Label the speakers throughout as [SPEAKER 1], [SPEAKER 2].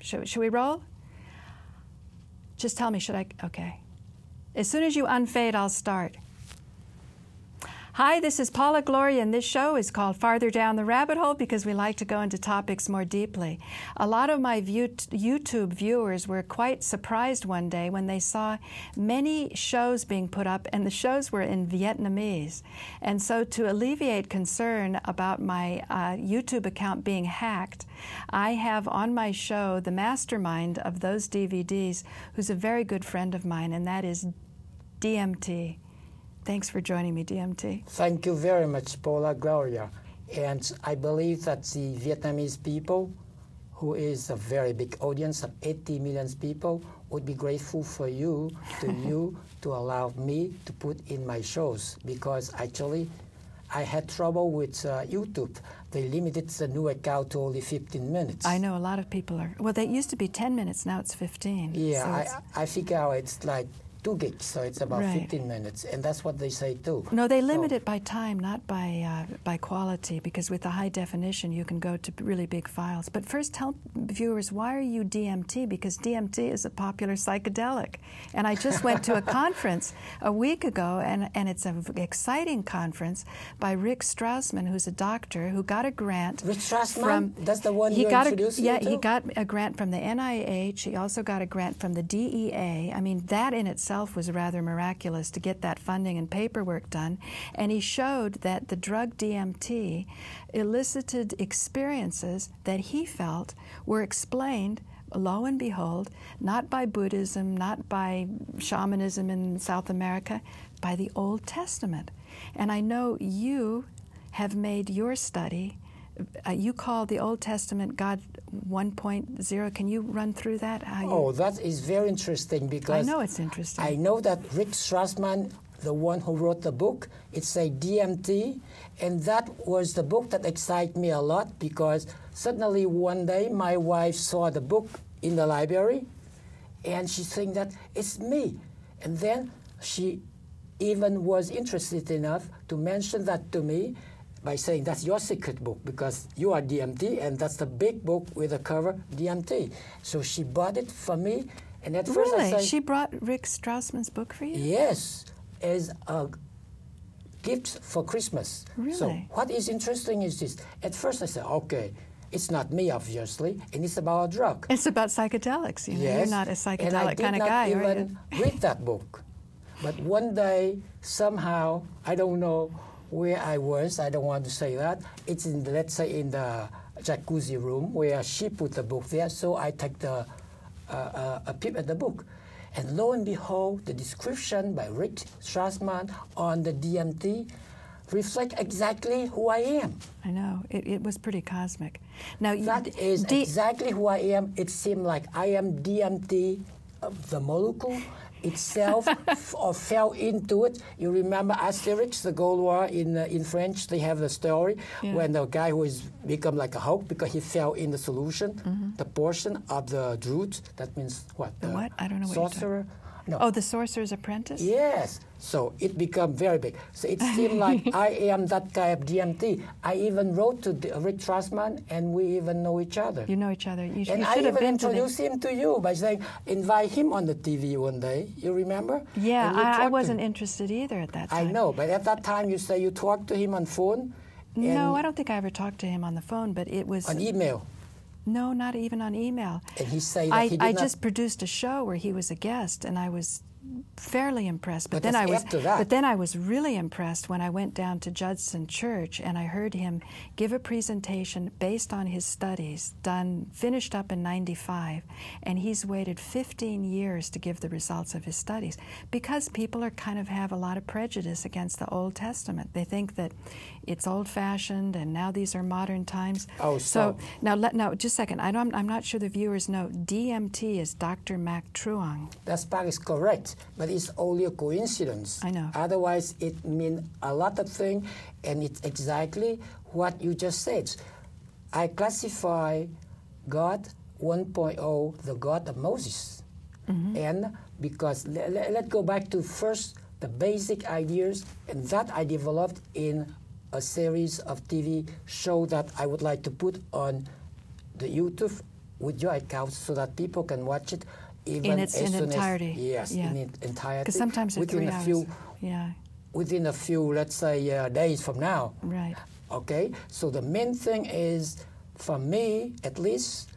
[SPEAKER 1] Should we roll? Just tell me, should I? Okay. As soon as you unfade, I'll start. Hi, this is Paula Gloria, and this show is called Farther Down the Rabbit Hole because we like to go into topics more deeply. A lot of my YouTube viewers were quite surprised one day when they saw many shows being put up, and the shows were in Vietnamese. And so to alleviate concern about my YouTube account being hacked, I have on my show the mastermind of those DVDs, who's a very good friend of mine, and that is DMT. Thanks for joining me, DMT.
[SPEAKER 2] Thank you very much, Paula Gloria. And I believe that the Vietnamese people, who is a very big audience of 80 million people, would be grateful for you to allow me to put in my shows, because actually I had trouble with YouTube. They limited the new account to only 15 minutes.
[SPEAKER 1] I know a lot of people are, well, they used to be 10 minutes, now it's 15.
[SPEAKER 2] Yeah,
[SPEAKER 1] so
[SPEAKER 2] I figure out it's like 2 gigs, so it's about
[SPEAKER 1] right.
[SPEAKER 2] 15 minutes, and that's what they say too.
[SPEAKER 1] No, they limit it by time, not by quality, because with the high definition you can go to really big files. But first tell viewers, why are you DMT? Because DMT is a popular psychedelic. And I just went to a conference a week ago, and it's an exciting conference by Rick Strassman, who's a doctor who got a grant.
[SPEAKER 2] Rick Strassman? That's the one you introduced me to?
[SPEAKER 1] Yeah, he got a grant from the NIH. He also got a grant from the DEA. I mean, that in itself was rather miraculous to get that funding and paperwork done. And he showed that the drug DMT elicited experiences that he felt were explained, lo and behold, not by Buddhism, not by shamanism in South America, by the Old Testament. And I know you have made your study. You call the Old Testament God 1.0. Can you run through that?
[SPEAKER 2] That is very interesting, because
[SPEAKER 1] I know it's interesting.
[SPEAKER 2] I know that Rick Strassman, the one who wrote the book, it's a DMT, and that was the book that excited me a lot, because suddenly one day my wife saw the book in the library, and she's saying that it's me. And then she even was interested enough to mention that to me, by saying that's your secret book because you are DMT, and that's the big book with the cover DMT. So she bought it for me, and at first I said,
[SPEAKER 1] she brought Rick Strassman's book for you?
[SPEAKER 2] Yes, as a gift for Christmas.
[SPEAKER 1] Really?
[SPEAKER 2] So what is interesting is this. At first I said, okay, it's not me, obviously, and it's about a drug.
[SPEAKER 1] It's about psychedelics. You know,
[SPEAKER 2] yes.
[SPEAKER 1] You're not a psychedelic kind of guy,
[SPEAKER 2] are you?
[SPEAKER 1] I
[SPEAKER 2] did not even read that book. But one day, somehow, I don't know where I was, I don't want to say that. It's in, let's say, in the jacuzzi room where she put the book there. So I take a peep at the book. And lo and behold, the description by Rick Strassman on the DMT reflect exactly who I am.
[SPEAKER 1] I know. It was pretty cosmic. Now,
[SPEAKER 2] that is exactly who I am. It seemed like I am DMT, the molecule itself, or fell into it. You remember Asterix, the Gold War in French? They have the story when the guy who is become like a Hulk because he fell in the solution, the portion of the druid. That means what?
[SPEAKER 1] The what? I don't know what
[SPEAKER 2] sorcerer. No.
[SPEAKER 1] Oh, the Sorcerer's Apprentice?
[SPEAKER 2] Yes. So it became very big. So it seemed like I am that guy of DMT. I even wrote to Rick Strassman, and we even know each other.
[SPEAKER 1] You know each other. You
[SPEAKER 2] and I even introduced him to you by saying, invite him on the TV one day. You remember?
[SPEAKER 1] Yeah, I wasn't interested either at that time.
[SPEAKER 2] I know, but at that time you say you talked to him on phone?
[SPEAKER 1] No, I don't think I ever talked to him on the phone, but it was...
[SPEAKER 2] On email?
[SPEAKER 1] No, not even on email.
[SPEAKER 2] And he said that he did
[SPEAKER 1] I just produced a show where he was a guest, and I was fairly impressed. But then I was really impressed when I went down to Judson Church and I heard him give a presentation based on his studies, finished up in '95, and he's waited 15 years to give the results of his studies because people have a lot of prejudice against the Old Testament. They think that it's old-fashioned and now these are modern times.
[SPEAKER 2] Oh,
[SPEAKER 1] so now just a second. I'm not sure the viewers know DMT is Dr. Mac Truong.
[SPEAKER 2] That part is correct, but it's only a coincidence.
[SPEAKER 1] I know.
[SPEAKER 2] Otherwise, it means a lot of things, and it's exactly what you just said. I classify God 1.0, the God of Moses. And because, let's go back to first the basic ideas, and that I developed in a series of TV show that I would like to put on the YouTube with your account so that people can watch it even
[SPEAKER 1] in its entirety.
[SPEAKER 2] Yes, in its entirety.
[SPEAKER 1] Because sometimes it's 3 hours.
[SPEAKER 2] Within a few, let's say, days from now.
[SPEAKER 1] Right.
[SPEAKER 2] Okay? So the main thing is, for me, at least,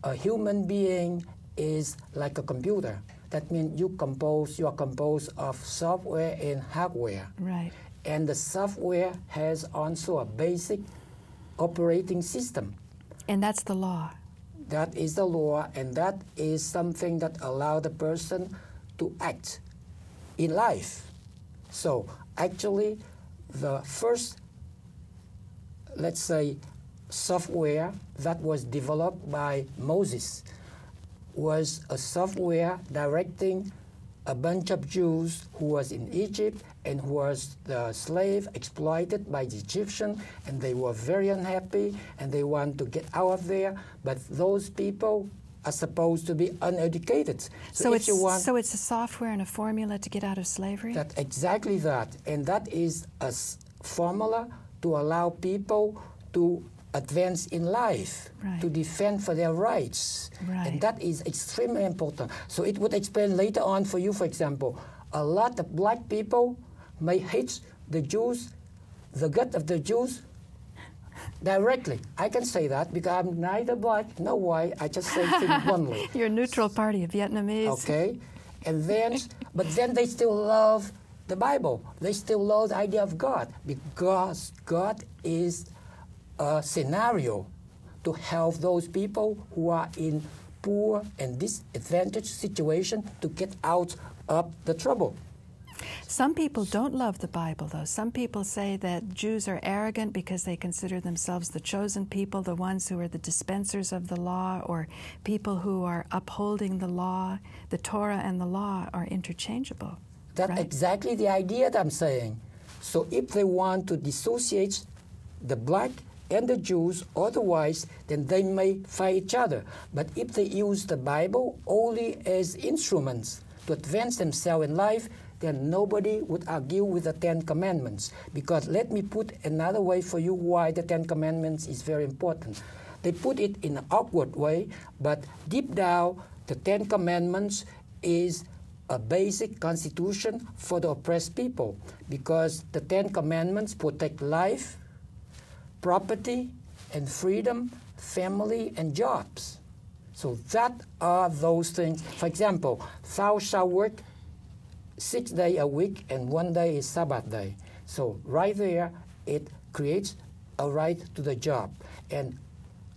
[SPEAKER 2] a human being is like a computer. That means you are composed of software and hardware.
[SPEAKER 1] Right.
[SPEAKER 2] And the software has also a basic operating system.
[SPEAKER 1] And that's the law.
[SPEAKER 2] That is the law, and that is something that allows the person to act in life. So actually, the first, let's say, software that was developed by Moses was a software directing a bunch of Jews who was in Egypt and who was the slave exploited by the Egyptian, and they were very unhappy and they want to get out of there, but those people are supposed to be uneducated.
[SPEAKER 1] So it's a software and a formula to get out of slavery?
[SPEAKER 2] Exactly that. And that is a formula to allow people to advance in life, to defend for their rights. And that is extremely important. So it would explain later on for you, for example, a lot of black people may hate the Jews, the gut of the Jews, directly. I can say that because I'm neither black nor white. I just say things bluntly.
[SPEAKER 1] You're a neutral party, a Vietnamese.
[SPEAKER 2] Okay. And then, but then they still love the Bible. They still love the idea of God because God is a scenario to help those people who are in poor and disadvantaged situation to get out of the trouble.
[SPEAKER 1] Some people don't love the Bible, though. Some people say that Jews are arrogant because they consider themselves the chosen people, the ones who are the dispensers of the law, or people who are upholding the law. The Torah and the law are interchangeable.
[SPEAKER 2] That's exactly the idea that I'm saying. So if they want to dissociate the black and the Jews, otherwise, then they may fight each other. But if they use the Bible only as instruments to advance themselves in life, then nobody would argue with the 10 Commandments. Because let me put another way for you why the 10 Commandments is very important. They put it in an awkward way, but deep down, the 10 Commandments is a basic constitution for the oppressed people. Because the 10 Commandments protect life, property and freedom, family and jobs. So that are those things. For example, thou shalt work 6 days a week and 1 day is Sabbath day. So right there, it creates a right to the job. And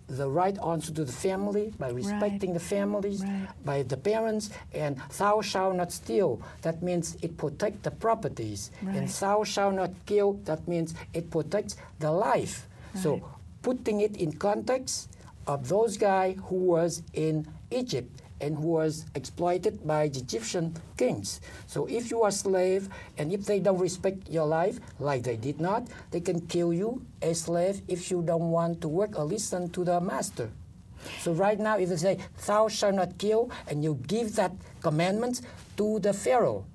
[SPEAKER 2] the right also to the family by respecting the families, by the parents, and thou shalt not steal. That means it protects the properties. And thou shalt not kill. That means it protects the life. So putting it in context of those guys who was in Egypt and who was exploited by the Egyptian kings. So if you are a slave and if they don't respect your life, like they did not, they can kill you as slave if you don't want to work or listen to the master. So right now, if they say, thou shalt not kill, and you give that commandment to the Pharaoh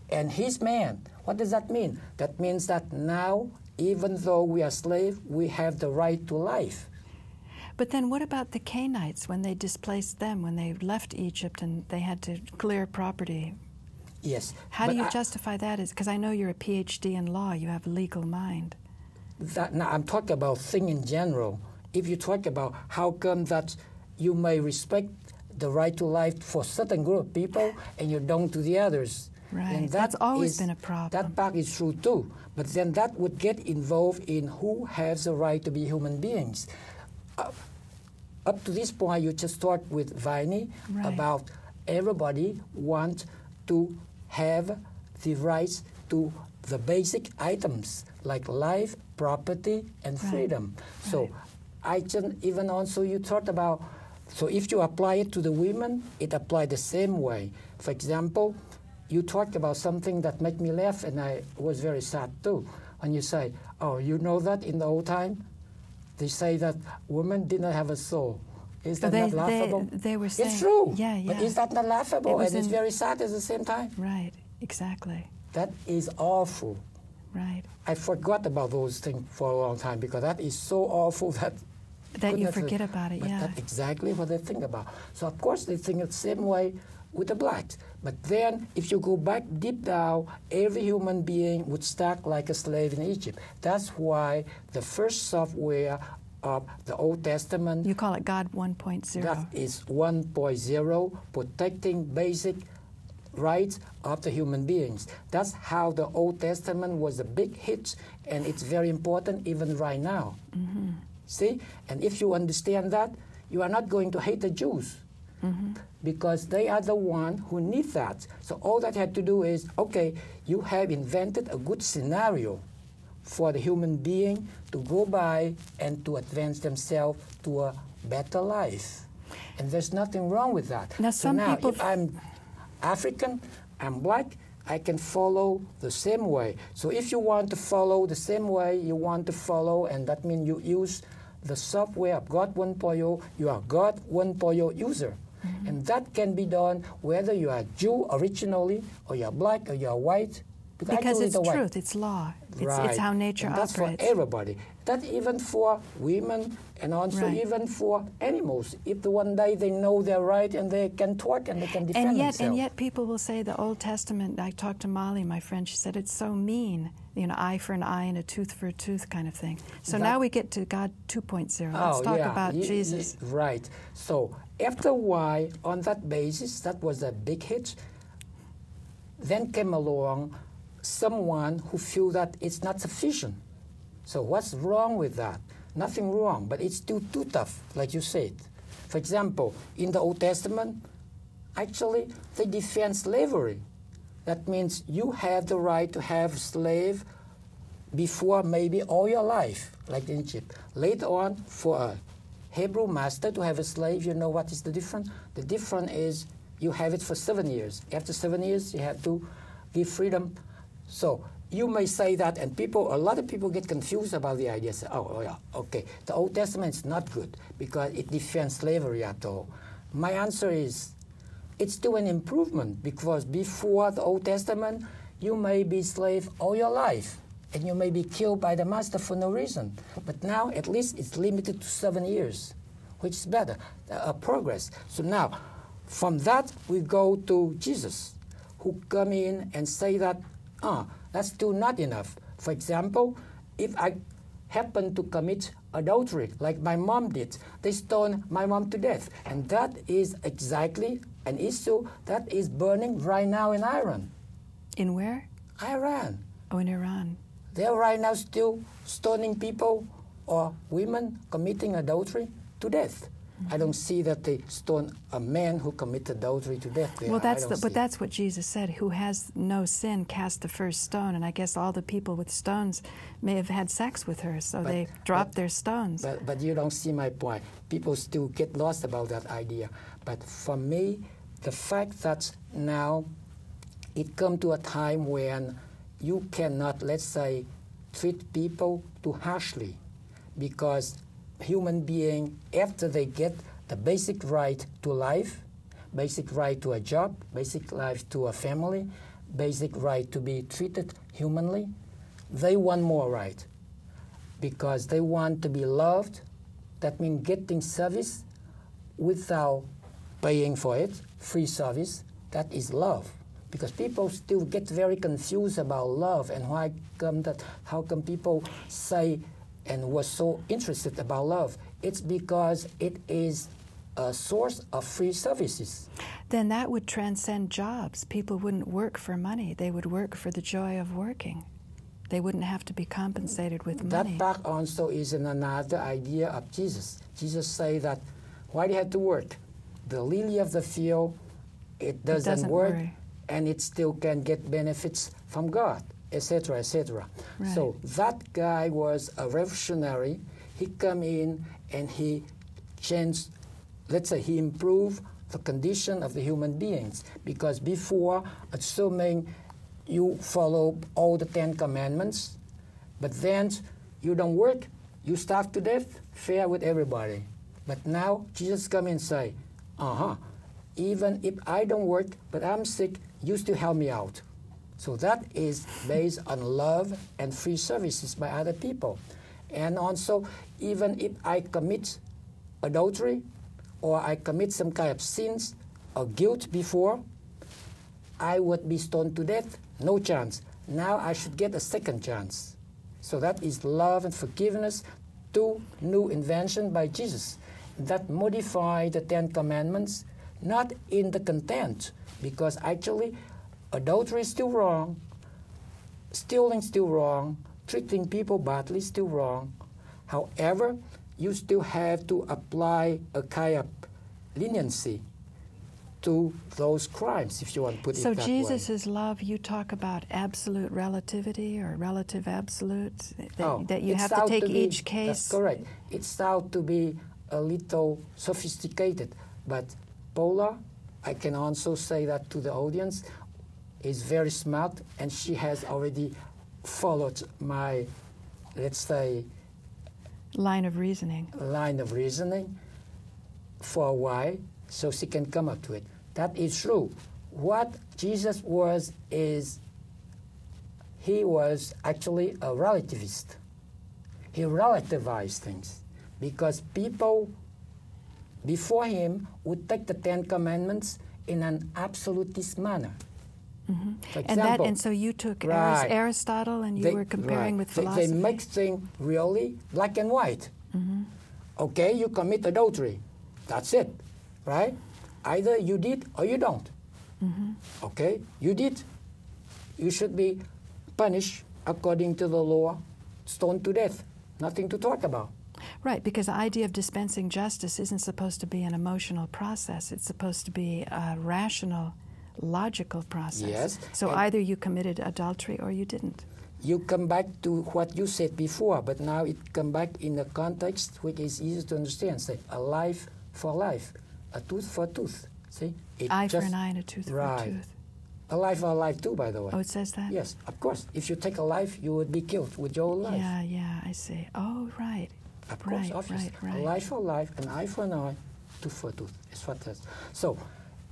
[SPEAKER 2] and his man, what does that mean? That means that now, even though we are slaves, we have the right to life.
[SPEAKER 1] But then what about the Canaanites when they displaced them, when they left Egypt and they had to clear property?
[SPEAKER 2] Yes.
[SPEAKER 1] How do you justify that? Because I know you're a PhD in law, you have a legal mind.
[SPEAKER 2] Now, I'm talking about things in general. If you talk about how come that you may respect the right to life for certain group of people and you don't to the others.
[SPEAKER 1] Right,
[SPEAKER 2] and
[SPEAKER 1] that's always been a problem.
[SPEAKER 2] That part is true too. But then that would get involved in who has the right to be human beings. Up to this point, you just talked with Viney about everybody want to have the rights to the basic items like life, property, and freedom. So I just, even also you thought about, so if you apply it to the women, it applies the same way. For example, you talked about something that made me laugh, and I was very sad too. When you say, oh, you know that in the old time, they say that women did not have a soul. Is that not laughable?
[SPEAKER 1] They were saying...
[SPEAKER 2] It's true.
[SPEAKER 1] Yeah, yeah.
[SPEAKER 2] But is that not laughable? And it's very sad at the same time.
[SPEAKER 1] Right, exactly.
[SPEAKER 2] That is awful.
[SPEAKER 1] Right.
[SPEAKER 2] I forgot about those things for a long time because that is so awful that
[SPEAKER 1] That you forget about it,
[SPEAKER 2] but
[SPEAKER 1] yeah.
[SPEAKER 2] that's exactly what they think about. So of course they think the same way with the blacks. But then if you go back deep down, every human being would start like a slave in Egypt. That's why the first software of the Old Testament,
[SPEAKER 1] you call it God 1.0.
[SPEAKER 2] that is 1.0, protecting basic rights of the human beings. That's how the Old Testament was a big hit, and it's very important even right now.
[SPEAKER 1] Mm-hmm.
[SPEAKER 2] See? And if you understand that, you are not going to hate the Jews, because they are the one who need that. So all that you have to do is, okay, you have invented a good scenario for the human being to go by and to advance themselves to a better life. And there's nothing wrong with that.
[SPEAKER 1] Now,
[SPEAKER 2] so
[SPEAKER 1] some
[SPEAKER 2] now,
[SPEAKER 1] people
[SPEAKER 2] if I'm African, I'm black, I can follow the same way. So if you want to follow the same way you want to follow, and that means you use the software of God 1.0, you are God 1.0 user. And that can be done whether you are Jew originally, or you're black, or you're white.
[SPEAKER 1] Because it's truth, it's law. It's how nature
[SPEAKER 2] and that's
[SPEAKER 1] operates.
[SPEAKER 2] for everybody. That's even for women, and also even for animals. If one day they know they're right and they can talk and they can defend themselves.
[SPEAKER 1] And yet people will say the Old Testament, I talked to Molly, my friend, she said it's so mean, you know, eye for an eye and a tooth for a tooth kind of thing. So now we get to God 2.0. Let's talk about Jesus.
[SPEAKER 2] Right. So after why, on that basis, that was a big hit. Then came along someone who feel that it's not sufficient. So what's wrong with that? Nothing wrong, but it's too tough, like you said. For example, in the Old Testament, actually, they defend slavery. That means you have the right to have slave before maybe all your life, like in Egypt. Later on, for a Hebrew master to have a slave, you know what is the difference? The difference is you have it for 7 years. After 7 years, you have to give freedom. So you may say that, and a lot of people get confused about the idea. Say, oh yeah, okay, the Old Testament is not good because it defends slavery at all. My answer is, it's still an improvement, because before the Old Testament, you may be slave all your life, and you may be killed by the master for no reason. But now, at least, it's limited to 7 years, which is better, progress. So now, from that, we go to Jesus, who come in and say that, that's still not enough. For example, if I happen to commit adultery, like my mom did, they stone my mom to death. And that is exactly an issue that is burning right now in Iran.
[SPEAKER 1] In where?
[SPEAKER 2] Iran.
[SPEAKER 1] Oh, in Iran.
[SPEAKER 2] They're right now still stoning people or women committing adultery to death. I don't see that they stone a man who committed adultery to death.
[SPEAKER 1] Well, that's what Jesus said. Who has no sin, cast the first stone. And I guess all the people with stones may have had sex with her, so they dropped their stones.
[SPEAKER 2] But you don't see my point. People still get lost about that idea. But for me, the fact that now it come to a time when you cannot, let's say, treat people too harshly, because human being, after they get the basic right to life, basic right to a job, basic right to a family, basic right to be treated humanly, they want more right, because they want to be loved. That means getting service without paying for it, free service. That is love. Because people still get very confused about love, and how come people say and was so interested about love. It's because it is a source of free services.
[SPEAKER 1] Then that would transcend jobs. People wouldn't work for money. They would work for the joy of working. They wouldn't have to be compensated with money.
[SPEAKER 2] That part also is another idea of Jesus. Jesus said that, why do you have to work? The lily of the field, it doesn't work, and it still can get benefits from God, etc., etc.
[SPEAKER 1] Right.
[SPEAKER 2] So that guy was a revolutionary. He come in and he changed, let's say he improved the condition of the human beings. Because before, assuming you follow all the 10 commandments, but then you don't work, you starve to death, fair with everybody. But now Jesus come and say, even if I don't work, but I'm sick, you still help me out. So that is based on love and free services by other people. And also, even if I commit adultery or I commit some kind of sins or guilt before, I would be stoned to death. No chance. Now I should get a second chance. So that is love and forgiveness, two new inventions by Jesus that modify the Ten Commandments, not in the content, because actually adultery is still wrong, stealing still wrong, treating people badly is still wrong. However, you still have to apply a kind of leniency to those crimes, if you want to put it that way.
[SPEAKER 1] So Jesus' love, you talk about absolute relativity or relative absolute, that you have to take each case.
[SPEAKER 2] That's correct. It's out to be a little sophisticated, but Paula, I can also say that to the audience, is very smart, and she has already followed my, let's say,
[SPEAKER 1] line of reasoning
[SPEAKER 2] for a while, so she can come up to it. That is true. What Jesus was is, he was actually a relativist. He relativized things because people before him would take the Ten Commandments in an absolutist manner.
[SPEAKER 1] Mm-hmm.
[SPEAKER 2] For example,
[SPEAKER 1] and so you took
[SPEAKER 2] right.
[SPEAKER 1] Aristotle and you were comparing with philosophy.
[SPEAKER 2] They make things really black and white.
[SPEAKER 1] Mm-hmm.
[SPEAKER 2] Okay, you commit adultery. That's it, right? Either you did or you don't.
[SPEAKER 1] Mm-hmm.
[SPEAKER 2] Okay, you did. You should be punished according to the law, stoned to death. Nothing to talk about.
[SPEAKER 1] Right, because the idea of dispensing justice isn't supposed to be an emotional process. It's supposed to be a rational, logical process.
[SPEAKER 2] Yes.
[SPEAKER 1] So either you committed adultery or you didn't.
[SPEAKER 2] You come back to what you said before, but now it come back in a context which is easy to understand. Say, a life for life, a tooth for tooth. See?
[SPEAKER 1] Eye for an eye and a tooth for a tooth.
[SPEAKER 2] A life for a life too, by the way.
[SPEAKER 1] Oh, it says that?
[SPEAKER 2] Yes, of course. If you take a life, you would be killed with your own life.
[SPEAKER 1] Yeah, I see. Oh, right.
[SPEAKER 2] Of course, obviously.
[SPEAKER 1] Right.
[SPEAKER 2] A life for life, an eye for an eye, tooth for tooth. Is what it is. So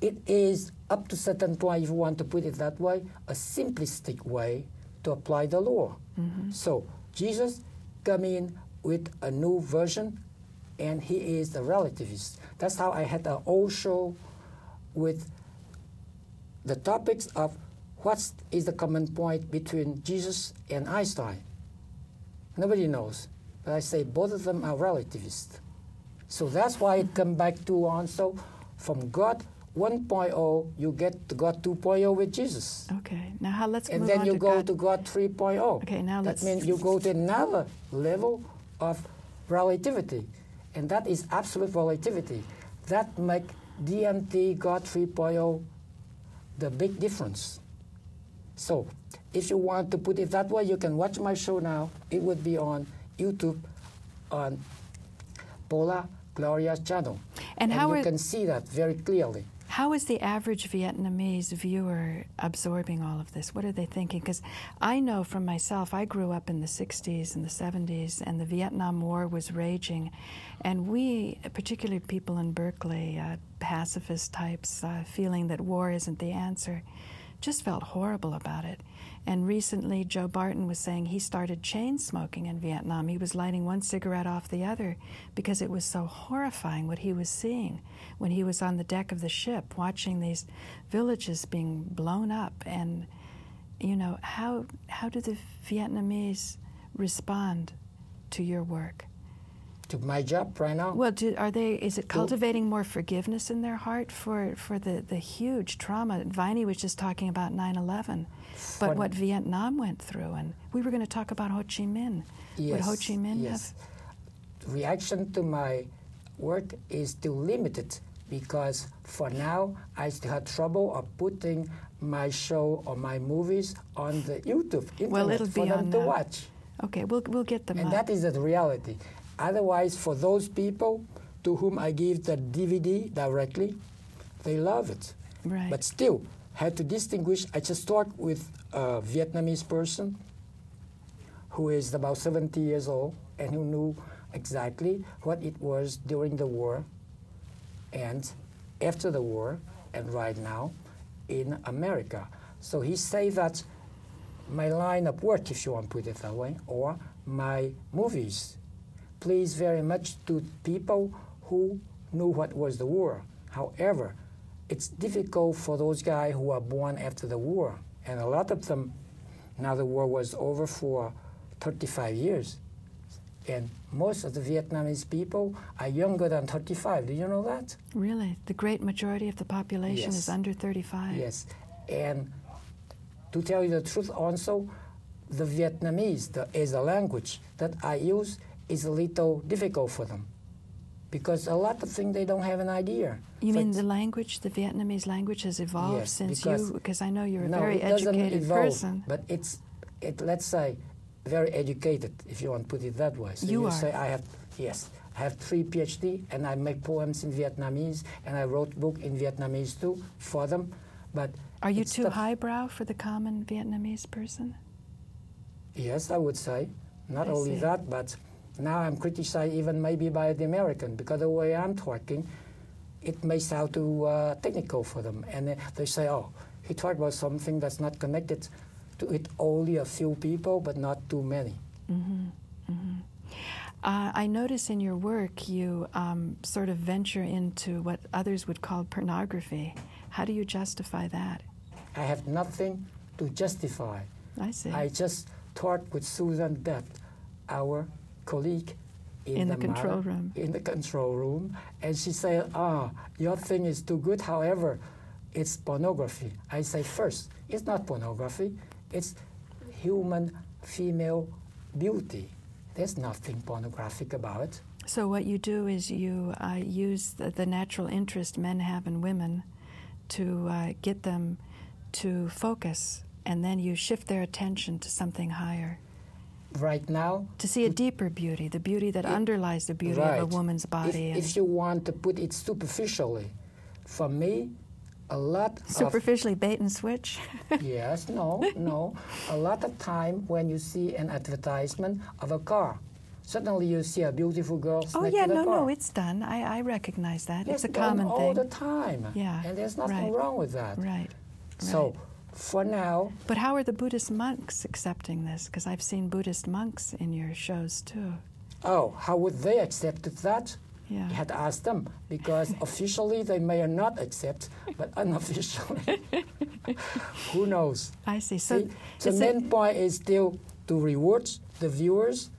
[SPEAKER 2] it is up to certain point, if you want to put it that way, a simplistic way to apply the law.
[SPEAKER 1] Mm-hmm.
[SPEAKER 2] So Jesus come in with a new version, and he is the relativist. That's how I had an old show with the topics of what is the common point between Jesus and Einstein. Nobody knows. But I say both of them are relativists. So that's why it comes back to also from God 1.0, you get to God 2.0 with Jesus.
[SPEAKER 1] Okay, now let's move on
[SPEAKER 2] to God. And then you go
[SPEAKER 1] God.
[SPEAKER 2] to God 3.0.
[SPEAKER 1] Okay, now
[SPEAKER 2] that means you go to another level of relativity. And that is absolute relativity. That makes DMT, God 3.0, the big difference. So if you want to put it that way, you can watch my show now. It would be on YouTube on Paula Gloria's channel. And you can see that very clearly.
[SPEAKER 1] How is the average Vietnamese viewer absorbing all of this? What are they thinking? Because I know from myself, I grew up in the 60s and the 70s, and the Vietnam War was raging. And we, particularly people in Berkeley, pacifist types, feeling that war isn't the answer, just felt horrible about it. And recently, Joe Barton was saying he started chain smoking in Vietnam. He was lighting one cigarette off the other because it was so horrifying what he was seeing when he was on the deck of the ship, watching these villages being blown up. And, you know, how do the Vietnamese respond to your work?
[SPEAKER 2] To my job right now?
[SPEAKER 1] Well, is it cultivating more forgiveness in their heart for the huge trauma? Viney was just talking about 9/11, but what Vietnam went through, and we were going to talk about Ho Chi Minh.
[SPEAKER 2] Yes,
[SPEAKER 1] Would Ho Chi Minh
[SPEAKER 2] have? Reaction to my work is still limited because for now I still have trouble of putting my show or my movies on the YouTube internet for them to watch.
[SPEAKER 1] Okay, we'll get them.
[SPEAKER 2] And that is the reality. Otherwise, for those people to whom I give the DVD directly, they love it.
[SPEAKER 1] Right.
[SPEAKER 2] But still, had to distinguish. I just talked with a Vietnamese person who is about 70 years old and who knew exactly what it was during the war and after the war and right now in America. So he said that my line of work, if you want to put it that way, or my movies pleased very much to people who knew what was the war. However, it's difficult for those guys who are born after the war. And a lot of them, now the war was over for 35 years. And most of the Vietnamese people are younger than 35. Do you know that?
[SPEAKER 1] Really? The great majority of the population is under 35?
[SPEAKER 2] Yes. And to tell you the truth also, the Vietnamese as a language that I use is a little difficult for them, because a lot of things they don't have an idea.
[SPEAKER 1] You mean the language, the Vietnamese language has evolved since you, because I know you're a
[SPEAKER 2] no,
[SPEAKER 1] very
[SPEAKER 2] it doesn't
[SPEAKER 1] educated
[SPEAKER 2] evolve,
[SPEAKER 1] person.
[SPEAKER 2] But let's say, very educated, if you want to put it that way. So
[SPEAKER 1] you are.
[SPEAKER 2] Say, I have 3 PhD, and I make poems in Vietnamese, and I wrote book in Vietnamese too for them. But
[SPEAKER 1] are you too highbrow for the common Vietnamese person?
[SPEAKER 2] Yes, I would say. Not only that, but now I'm criticized even maybe by the American, because the way I'm talking, it may sound too technical for them. And they say, oh, he talked about something that's not connected to it, only a few people, but not too many.
[SPEAKER 1] Mm-hmm. Mm-hmm. I notice in your work you sort of venture into what others would call pornography. How do you justify that?
[SPEAKER 2] I have nothing to justify.
[SPEAKER 1] I see.
[SPEAKER 2] I just talked with Susan Beth, our colleague in the
[SPEAKER 1] control room.
[SPEAKER 2] In the control room, and she said, your thing is too good, however, it's pornography. I say, first, it's not pornography, it's human female beauty. There's nothing pornographic about it.
[SPEAKER 1] So what you do is you use the natural interest men have in women to get them to focus, and then you shift their attention to something higher.
[SPEAKER 2] Right now,
[SPEAKER 1] to see a deeper beauty, the beauty that underlies the beauty of a woman's body.
[SPEAKER 2] If you want to put it superficially, for me, a lot
[SPEAKER 1] superficially bait and switch?
[SPEAKER 2] Yes, no. A lot of time when you see an advertisement of a car, suddenly you see a beautiful girl next to the car.
[SPEAKER 1] No, it's done. I recognize that. It's a common thing.
[SPEAKER 2] all the time.
[SPEAKER 1] Yeah.
[SPEAKER 2] And there's nothing wrong with that.
[SPEAKER 1] Right.
[SPEAKER 2] So, for now...
[SPEAKER 1] But how are the Buddhist monks accepting this? Because I've seen Buddhist monks in your shows, too.
[SPEAKER 2] Oh, how would they accept that?
[SPEAKER 1] Yeah.
[SPEAKER 2] You had to ask them, because officially they may not accept, but unofficially, who knows?
[SPEAKER 1] I see. So
[SPEAKER 2] the main point is still to reward the viewers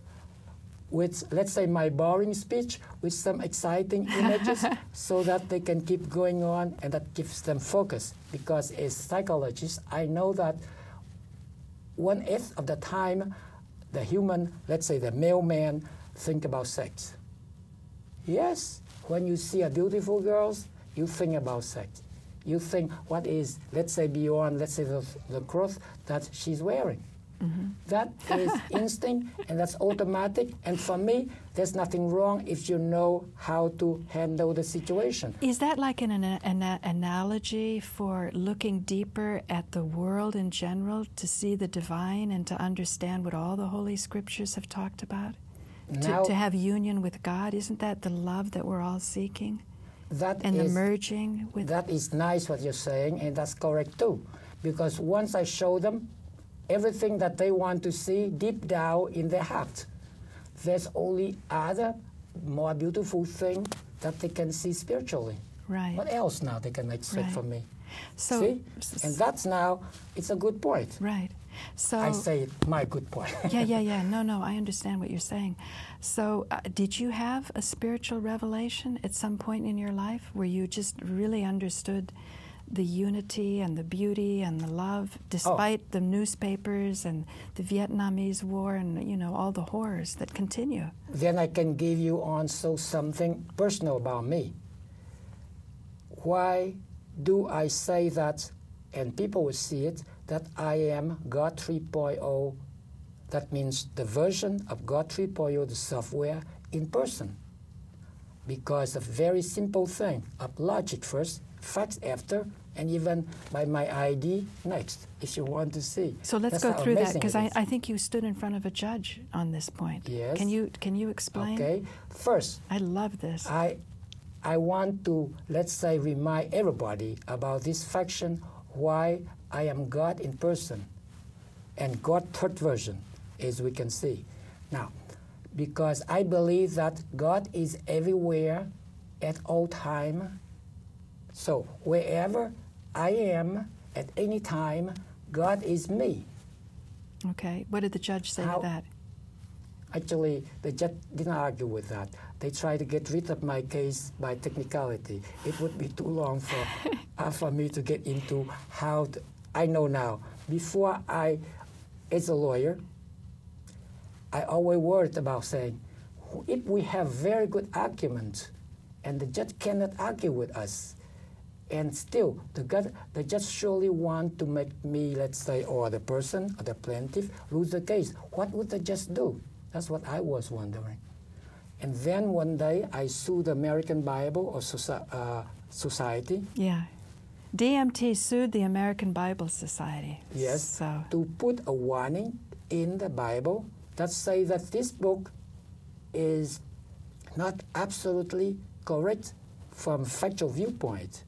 [SPEAKER 2] with, let's say, my boring speech with some exciting images so that they can keep going on, and that gives them focus. Because as psychologists, I know that 1/8 of the time the human, let's say the male man, think about sex. Yes, when you see a beautiful girl, you think about sex. You think what is, let's say, beyond, let's say, the clothes that she's wearing. Mm-hmm. That is instinct, and that's automatic. And for me, there's nothing wrong if you know how to handle the situation.
[SPEAKER 1] Is that like an analogy for looking deeper at the world in general, to see the divine and to understand what all the Holy Scriptures have talked about? To have union with God? Isn't that the love that we're all seeking? The merging with...
[SPEAKER 2] That is nice what you're saying, and that's correct too. Because once I show them everything that they want to see deep down in their heart, there's only other more beautiful thing that they can see spiritually.
[SPEAKER 1] Right.
[SPEAKER 2] What else now they can expect from me?
[SPEAKER 1] So,
[SPEAKER 2] see? And that's now, it's a good point.
[SPEAKER 1] Right. So
[SPEAKER 2] I say my good point.
[SPEAKER 1] Yeah. No, I understand what you're saying. So did you have a spiritual revelation at some point in your life where you just really understood the unity and the beauty and the love, despite the newspapers and the Vietnamese War and, you know, all the horrors that continue?
[SPEAKER 2] Then I can give you also something personal about me. Why do I say that, and people will see it, that I am God 3.0, that means the version of God 3.0, the software, in person? Because a very simple thing, of logic first, facts after, and even by my ID next, if you want to see.
[SPEAKER 1] So let's go through that, because I think you stood in front of a judge on this point.
[SPEAKER 2] Yes.
[SPEAKER 1] Can you explain?
[SPEAKER 2] Okay. First,
[SPEAKER 1] I love this.
[SPEAKER 2] I want to, let's say, remind everybody about this faction, why I am God in person, and God third version, as we can see. Now, because I believe that God is everywhere at all time, so wherever I am at any time, God is me.
[SPEAKER 1] Okay. What did the judge say to that?
[SPEAKER 2] Actually, the judge didn't argue with that. They tried to get rid of my case by technicality. It would be too long for me to get into how I know now. Before as a lawyer, I always worried about saying, if we have very good arguments and the judge cannot argue with us, and still the judge surely want to make me, let's say, or the person, or the plaintiff, lose the case. What would the judge do? That's what I was wondering. And then one day I sued the American Bible or Society.
[SPEAKER 1] Yeah. DMT sued the American Bible Society.
[SPEAKER 2] Yes,
[SPEAKER 1] so.
[SPEAKER 2] To put a warning in the Bible that say that this book is not absolutely correct from factual viewpoint.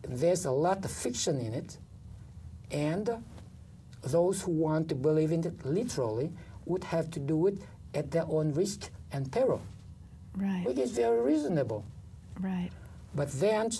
[SPEAKER 2] There's a lot of fiction in it, and those who want to believe in it literally would have to do it at their own risk and peril.
[SPEAKER 1] Right.
[SPEAKER 2] Which is very reasonable.
[SPEAKER 1] Right.
[SPEAKER 2] But then,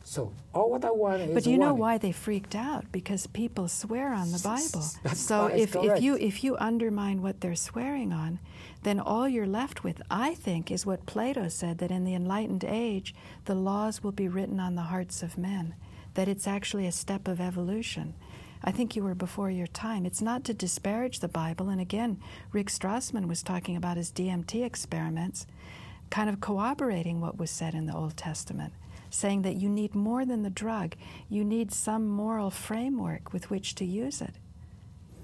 [SPEAKER 2] so all what I want is.
[SPEAKER 1] But you know why they freaked out? Because people swear on the Bible. So if you undermine what they're swearing on, then all you're left with, I think, is what Plato said, that in the enlightened age, the laws will be written on the hearts of men, that it's actually a step of evolution. I think you were before your time. It's not to disparage the Bible. And again, Rick Strassman was talking about his DMT experiments, kind of corroborating what was said in the Old Testament, saying that you need more than the drug. You need some moral framework with which to use it.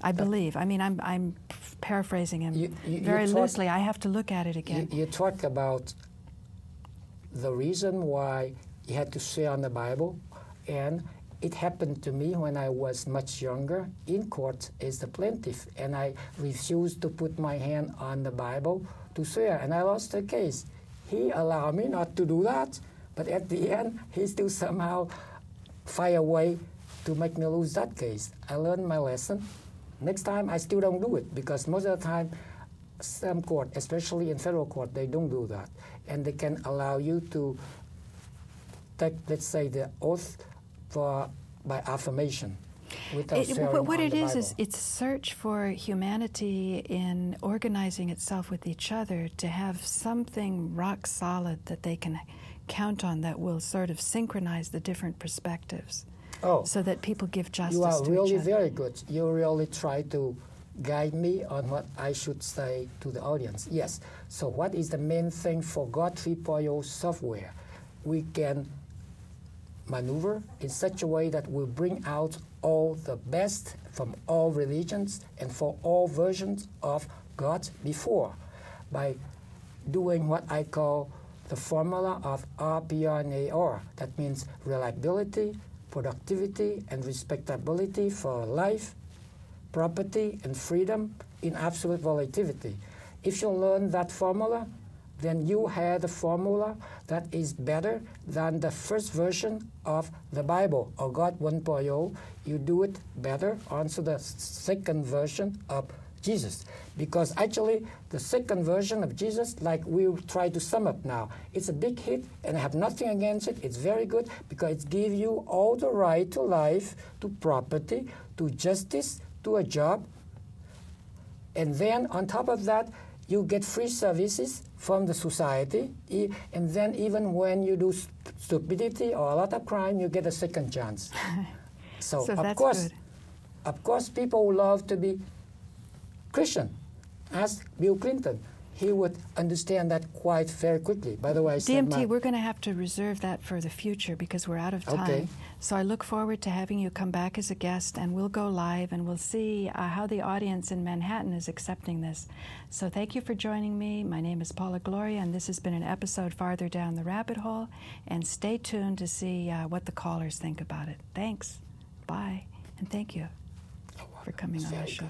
[SPEAKER 1] I believe. I mean, I'm paraphrasing him very loosely. I have to look at it again.
[SPEAKER 2] You talk about the reason why you had to swear on the Bible, and it happened to me when I was much younger in court as the plaintiff, and I refused to put my hand on the Bible to swear, and I lost the case. He allowed me not to do that, but at the end, he still somehow find a way to make me lose that case. I learned my lesson. Next time, I still don't do it, because most of the time, some court, especially in federal court, they don't do that. And they can allow you to take, let's say, the oath by affirmation.
[SPEAKER 1] What it is it's a search for humanity in organizing itself with each other to have something rock solid that they can count on that will sort of synchronize the different perspectives.
[SPEAKER 2] Oh,
[SPEAKER 1] so that people give justice to each other.
[SPEAKER 2] You are really very good. You really try to guide me on what I should say to the audience. Yes. So what is the main thing for God 3.0 software? We can maneuver in such a way that will bring out all the best from all religions and for all versions of God before, by doing what I call the formula of RPNAR. That means reliability, productivity, and respectability for life, property, and freedom in absolute relativity. If you learn that formula, then you have a formula that is better than the first version of the Bible, or God 1.0. You do it better onto the second version of Jesus. Because actually, the second version of Jesus, like we try to sum up now, it's a big hit, and I have nothing against it. It's very good, because it gives you all the right to life, to property, to justice, to a job. And then on top of that, you get free services from the society, and then even when you do stupidity or a lot of crime, you get a second chance. So of course, people love to be Christian. Ask Bill Clinton. He would understand that quite very quickly. By the way,
[SPEAKER 1] DMT, we're going to have to reserve that for the future because we're out of time.
[SPEAKER 2] Okay.
[SPEAKER 1] So I look forward to having you come back as a guest, and we'll go live, and we'll see how the audience in Manhattan is accepting this. So thank you for joining me. My name is Paula Gloria, and this has been an episode Farther Down the Rabbit Hole. And stay tuned to see what the callers think about it. Thanks. Bye. And thank you for coming on the show.